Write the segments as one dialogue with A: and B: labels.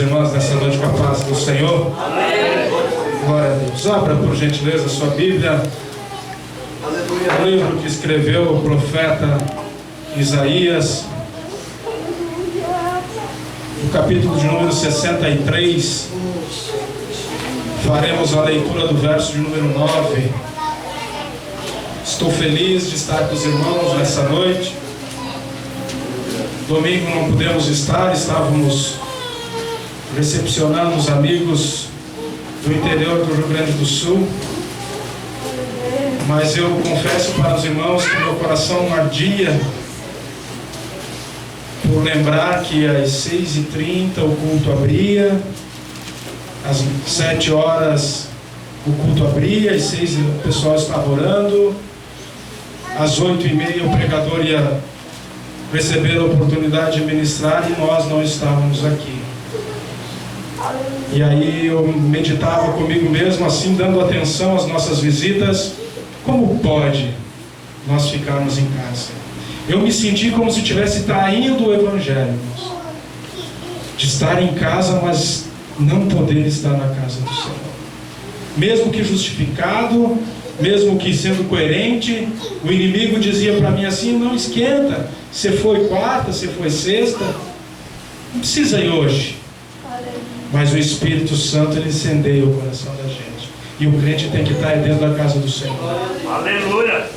A: irmãos nessa noite com a paz do Senhor.
B: Amém.
A: Glória a Deus. Abra por gentileza a sua Bíblia. O livro que escreveu o profeta Isaías, no capítulo de número 63. Faremos a leitura do verso de número 9. Estou feliz de estar com os irmãos nessa noite. Domingo não pudemos estar, estávamos recepcionando os amigos do interior do Rio Grande do Sul. Mas eu confesso para os irmãos que meu coração ardia por lembrar que às 6h30 o culto abria, às 7 horas o culto abria, às 6 o pessoal estava orando, às 8h30 o pregador ia receber a oportunidade de ministrar e nós não estávamos aqui. E aí eu meditava comigo mesmo, assim, dando atenção às nossas visitas. Como pode nós ficarmos em casa? Eu me senti como se estivesse traindo o Evangelho, de estar em casa, mas não poder estar na casa do Senhor. Mesmo que justificado, mesmo que sendo coerente, o inimigo dizia para mim assim: não esquenta, você foi quarta, você foi sexta, não precisa ir hoje. Mas o Espírito Santo, ele incendeia o coração da gente, e o crente tem que estar dentro da casa do Senhor.
B: Aleluia!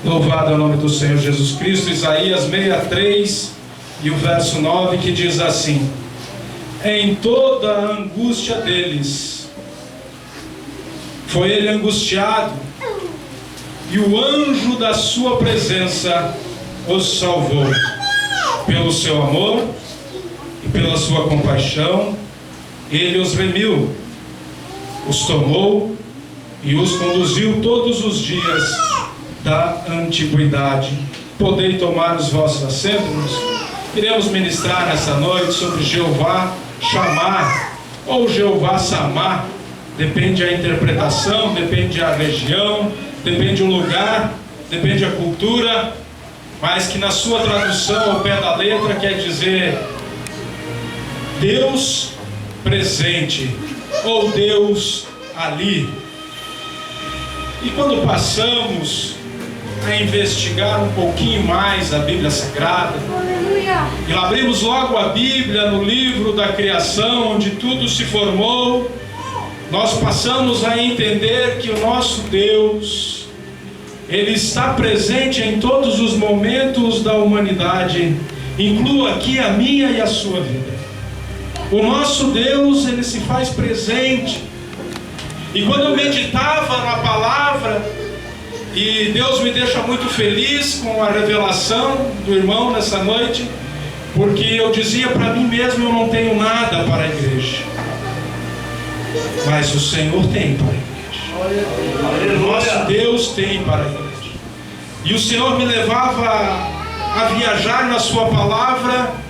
A: Louvado é o nome do Senhor Jesus Cristo. Isaías 63 e o verso 9, que diz assim: em toda a angústia deles foi ele angustiado, e o anjo da sua presença os salvou. Pelo seu amor e pela sua compaixão ele os remiu, os tomou e os conduziu todos os dias da antiguidade. Podei tomar os vossos assentos. Queremos ministrar nessa noite sobre Jeová Chamar, ou Jeová Samar, depende a interpretação, depende a região, depende o lugar, depende a cultura, mas que na sua tradução ao pé da letra quer dizer Deus presente, ou Deus ali. E quando passamos a investigar um pouquinho mais a Bíblia Sagrada, e abrimos logo a Bíblia no livro da criação, onde tudo se formou, nós passamos a entender que o nosso Deus, ele está presente em todos os momentos da humanidade, inclua aqui a minha e a sua vida. O nosso Deus, ele se faz presente. E quando eu meditava na palavra, e Deus me deixa muito feliz com a revelação do irmão nessa noite, porque eu dizia para mim mesmo: eu não tenho nada para a igreja, mas o Senhor tem para a igreja. O nosso Deus tem para a igreja. E o Senhor me levava a viajar na sua palavra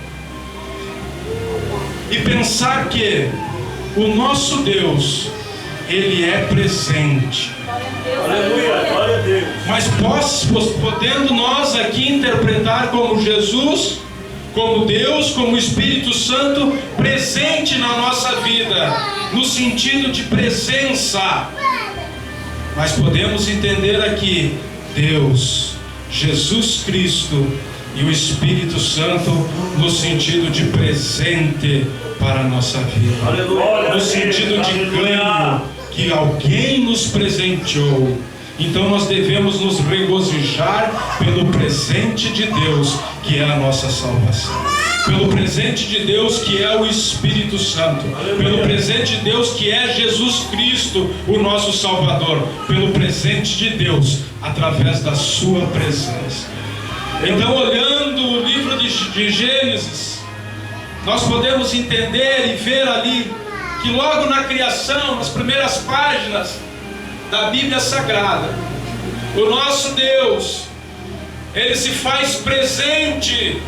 A: e pensar que o nosso Deus, ele é presente.
B: Aleluia, glória a Deus.
A: Mas podendo nós aqui interpretar como Jesus, como Deus, como Espírito Santo presente na nossa vida, no sentido de presença. Mas podemos entender aqui Deus, Jesus Cristo e o Espírito Santo no sentido de presente para a nossa vida.
B: Aleluia.
A: No sentido de ganho, que alguém nos presenteou. Então nós devemos nos regozijar pelo presente de Deus, que é a nossa salvação, pelo presente de Deus, que é o Espírito Santo, pelo presente de Deus, que é Jesus Cristo, o nosso Salvador, pelo presente de Deus, através da sua presença. Então, olhando o livro de Gênesis, nós podemos entender e ver ali que logo na criação, nas primeiras páginas da Bíblia Sagrada, o nosso Deus, ele se faz presente,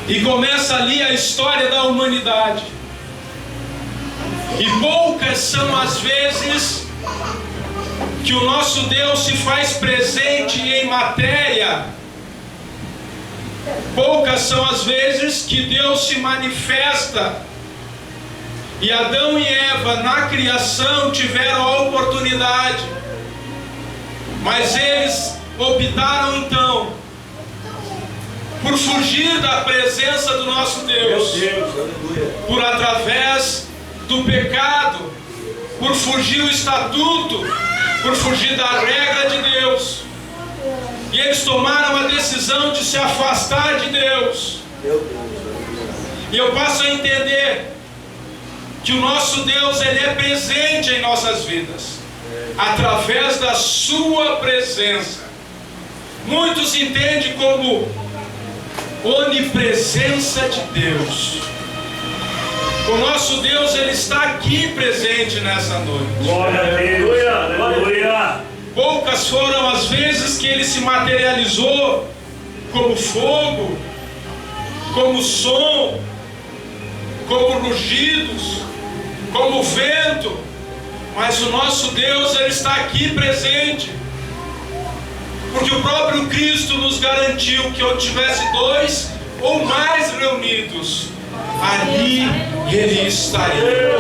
A: e começa ali a história da humanidade. E poucas são as vezes que o nosso Deus se faz presente em matéria Poucas são as vezes que Deus se manifesta e Adão e Eva na criação tiveram a oportunidade, mas eles optaram então por fugir da presença do nosso Deus, por através do pecado, por fugir do estatuto, por fugir da regra de Deus. E eles tomaram a decisão de se afastar de Deus. E eu passo a entender que o nosso Deus, Ele é presente em nossas vidas, através da sua presença. Muitos entendem como onipresença de Deus. O nosso Deus, Ele está aqui presente nessa noite.
B: Glória a Deus. Aleluia.
A: Poucas foram as vezes que Ele se materializou como fogo, como som, como rugidos, como vento. Mas o nosso Deus, Ele está aqui presente, porque o próprio Cristo nos garantiu que onde tivesse 2 ou mais reunidos, ali Ele estaria.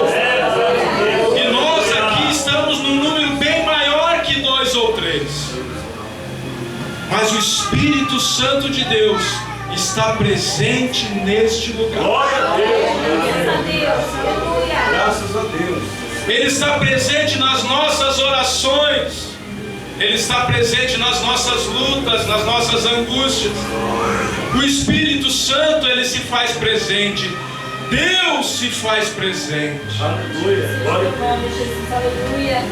A: E nós aqui estamos num número bem maior que 2 ou 3. Mas o Espírito Santo de Deus está presente neste lugar.
B: Glória a
C: Deus.
B: Graças a Deus.
A: Ele está presente nas nossas orações. Ele está presente nas nossas lutas, nas nossas angústias. O Espírito Santo, Ele se faz presente. Deus se faz presente.
B: Aleluia. Glória a
C: Jesus, aleluia.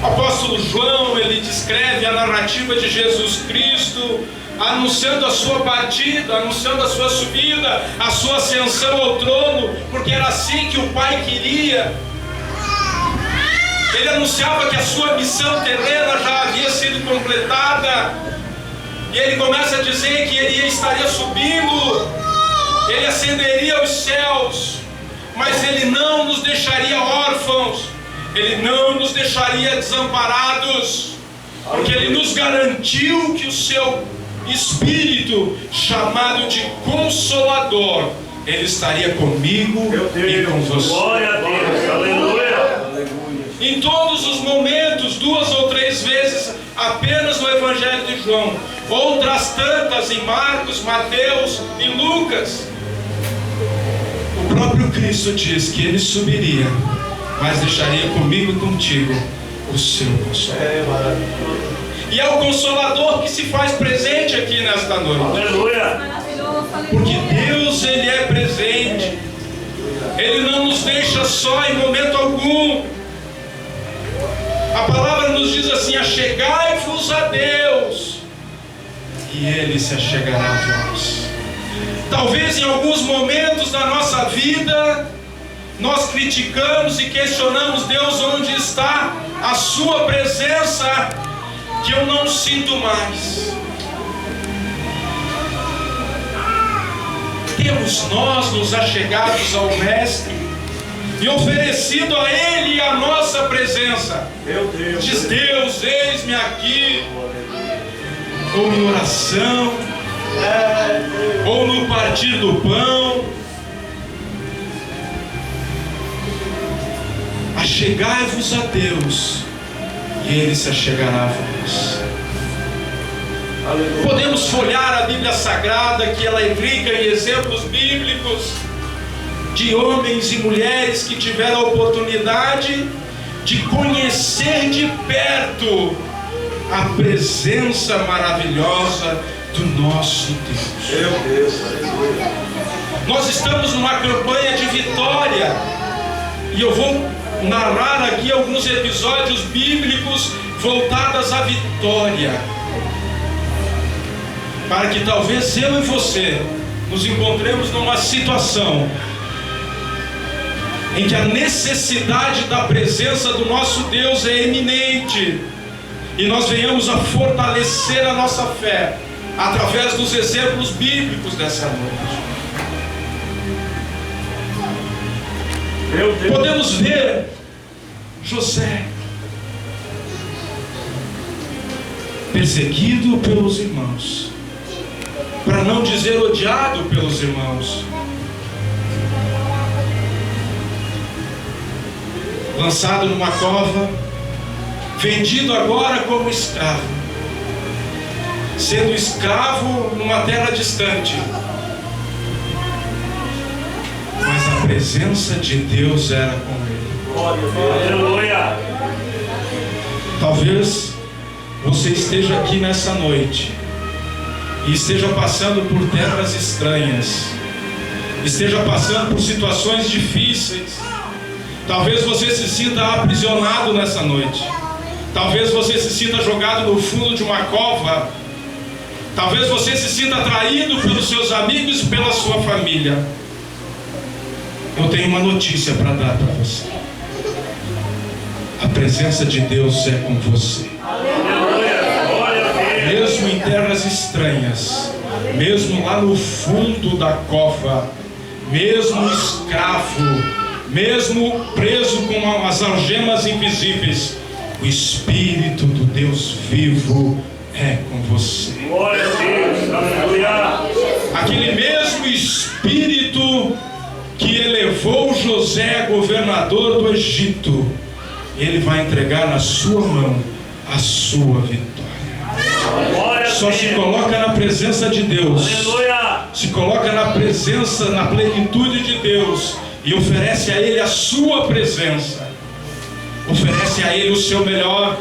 A: O apóstolo João, ele descreve a narrativa de Jesus Cristo, anunciando a sua partida, anunciando a sua subida, a sua ascensão ao trono, porque era assim que o Pai queria. Ele anunciava que a sua missão terrena já havia sido completada, e ele começa a dizer que ele estaria subindo, ele ascenderia aos céus, mas ele não nos deixaria órfãos, ele não nos deixaria desamparados, porque ele nos garantiu que o seu Espírito, chamado de Consolador, ele estaria comigo e com você.
B: Glória a Deus. Aleluia.
A: Em todos os momentos, 2 ou 3 vezes apenas no Evangelho de João, outras tantas em Marcos, Mateus e Lucas, o próprio Cristo diz que ele subiria, mas deixaria comigo e contigo o seu Consolador. E é o Consolador que se faz presente aqui nesta noite.
B: Aleluia.
A: Porque Deus, Ele é presente. Ele não nos deixa só em momento algum. A palavra nos diz assim: achegai-vos a Deus, e Ele se achegará a vós. Talvez em alguns momentos da nossa vida, nós criticamos e questionamos Deus: onde está a sua presença, que eu não sinto mais. Temos nós nos achegados ao Mestre e oferecido a Ele a nossa presença.
B: Meu Deus.
A: Diz Deus: eis-me aqui, ou em oração, ou no partir do pão. Achegai-vos a Deus, e Ele se achegará a vós.
B: Aleluia.
A: Podemos folhear a Bíblia Sagrada, que ela é rica em exemplos bíblicos de homens e mulheres que tiveram a oportunidade de conhecer de perto a presença maravilhosa do nosso Deus.
B: Meu Deus. Aleluia.
A: Nós estamos numa campanha de vitória, e eu vou narrar aqui alguns episódios bíblicos voltados à vitória, para que talvez eu e você nos encontremos numa situação em que a necessidade da presença do nosso Deus é eminente, e nós venhamos a fortalecer a nossa fé através dos exemplos bíblicos dessa noite.
B: Meu Deus.
A: Podemos ver José perseguido pelos irmãos, para não dizer odiado pelos irmãos. Lançado numa cova, vendido agora como escravo, sendo escravo numa terra distante. Mas a presença de Deus era com ele.
B: Aleluia.
A: Talvez você esteja aqui nessa noite e esteja passando por terras estranhas, esteja passando por situações difíceis. Talvez você se sinta aprisionado nessa noite. Talvez você se sinta jogado no fundo de uma cova. Talvez você se sinta atraído pelos seus amigos e pela sua família. Eu tenho uma notícia para dar para você. A presença de Deus é com você. Mesmo em terras estranhas, mesmo lá no fundo da cova, mesmo escravo, mesmo preso com as algemas invisíveis, o Espírito do Deus vivo é com você.
B: Glória a Deus, aleluia.
A: Aquele mesmo Espírito que elevou José, governador do Egito, ele vai entregar na sua mão a sua vitória. Só se coloca na presença de Deus, se coloca na presença, na plenitude de Deus, e oferece a Ele a sua presença, oferece a Ele o seu melhor,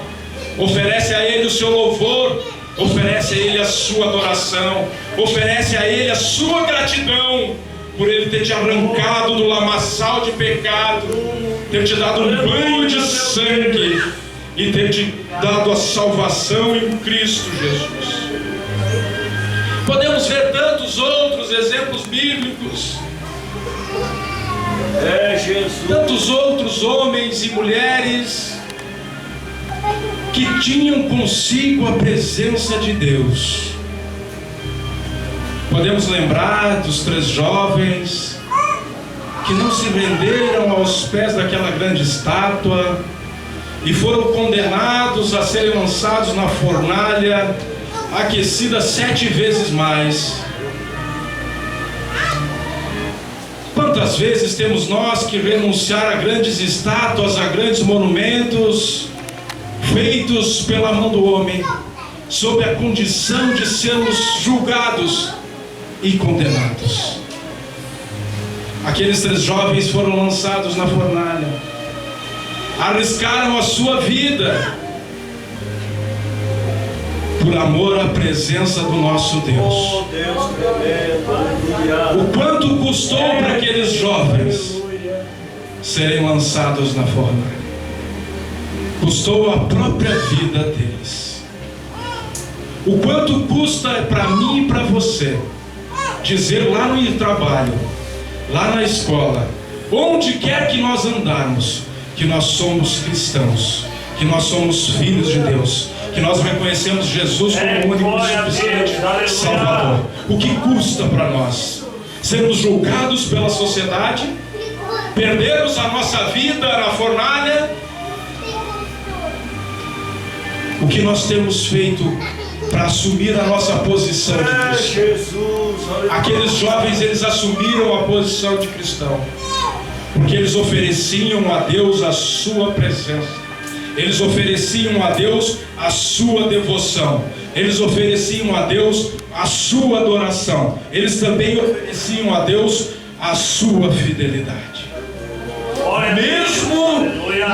A: oferece a Ele o seu louvor, oferece a Ele a sua adoração, oferece a Ele a sua gratidão, por Ele ter te arrancado do lamaçal de pecado, ter te dado um banho de sangue e ter te dado a salvação em Cristo Jesus. Podemos ver tantos outros exemplos bíblicos,
B: Jesus.
A: Tantos outros homens e mulheres que tinham consigo a presença de Deus. Podemos lembrar dos 3 jovens que não se renderam aos pés daquela grande estátua e foram condenados a serem lançados na fornalha aquecida 7 vezes mais. Quantas vezes temos nós que renunciar a grandes estátuas, a grandes monumentos feitos pela mão do homem, sob a condição de sermos julgados e condenados. Aqueles 3 jovens foram lançados na fornalha, arriscaram a sua vida por amor à presença do nosso Deus. O quanto custou para aqueles jovens serem lançados na fornalha? Custou a própria vida deles. O quanto custa para mim e para você dizer lá no trabalho, lá na escola, onde quer que nós andarmos, que nós somos cristãos, que nós somos filhos de Deus, que nós reconhecemos Jesus como o único e suficiente Salvador. O que custa para nós sermos julgados pela sociedade, perdermos a nossa vida na fornalha? O que nós temos feito para assumir a nossa posição de cristão? Aqueles jovens, eles assumiram a posição de cristão, porque eles ofereciam a Deus a sua presença, eles ofereciam a Deus a sua devoção, eles ofereciam a Deus a sua adoração, eles também ofereciam a Deus a sua fidelidade. Mesmo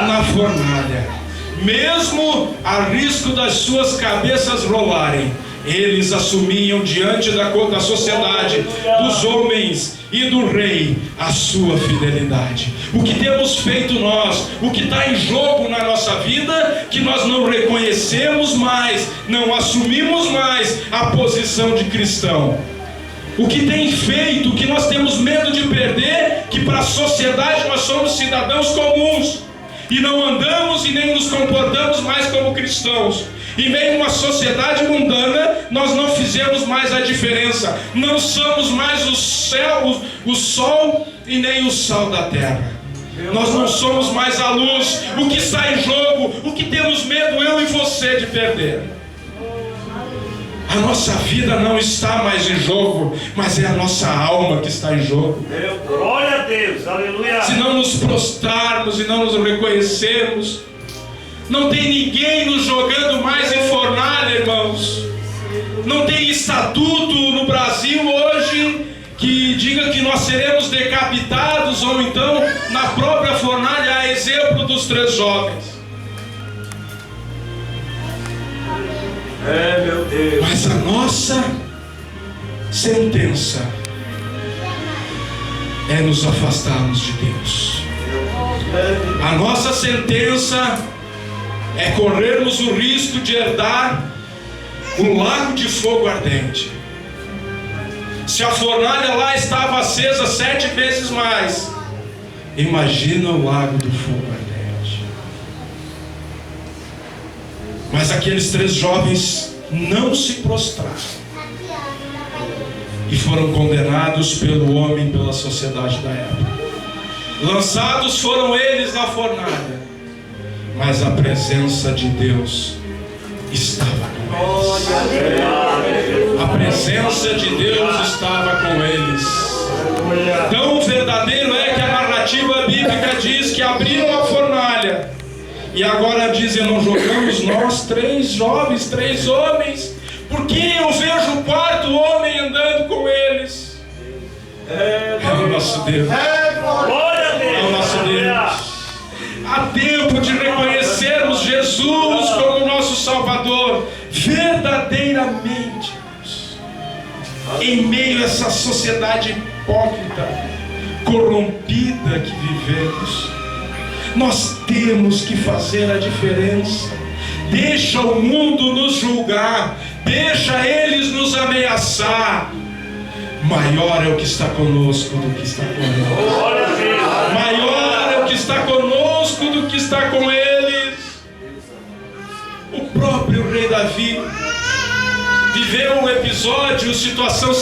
A: na fornalha, mesmo a risco das suas cabeças rolarem, eles assumiam diante da sociedade, dos homens e do rei, a sua fidelidade. O que temos feito nós, o que está em jogo na nossa vida, que nós não reconhecemos mais, não assumimos mais a posição de cristão. O que tem feito, o que nós temos medo de perder, que para a sociedade nós somos cidadãos comuns, e não andamos e nem nos comportamos mais como cristãos. Em meio a uma sociedade mundana, nós não fizemos mais a diferença. Não somos mais o céu, o sol e nem o sal da terra. Nós não somos mais a luz. O que está em jogo, o que temos medo eu e você de perder? A nossa vida não está mais em jogo, mas é a nossa alma que está em jogo.
B: Glória a Deus, aleluia.
A: Se não nos prostrarmos e não nos reconhecermos, não tem ninguém nos jogando mais em fornalha, irmãos. Não tem estatuto no Brasil hoje que diga que nós seremos decapitados ou então na própria fornalha, a exemplo dos 3 jovens.
B: Meu Deus.
A: Mas a nossa sentença é nos afastarmos de Deus. A nossa sentença é corrermos o risco de herdar um lago de fogo ardente. Se a fornalha lá estava acesa 7 vezes mais, imagina o lago do fogo ardente. Mas aqueles 3 jovens não se prostraram e foram condenados pelo homem, pela sociedade da época. Lançados foram eles na fornalha, mas a presença de Deus estava com eles. A presença de Deus estava com eles. Então o verdadeiro é que a narrativa bíblica diz que abriram a fornalha e agora dizem: não jogamos nós 3 jovens, 3 homens? Porque eu vejo o 4º homem andando com eles. É o nosso Deus. É o nosso Deus. Há tempo de reconhecermos Jesus como nosso Salvador, verdadeiramente, em meio a essa sociedade hipócrita, corrompida que vivemos. Nós temos que fazer a diferença. Deixa o mundo nos julgar, deixa eles nos ameaçar. Maior é o que está conosco do que está conosco. Maior é o que está conosco do que está com eles. O próprio rei Davi viveu um episódio, situação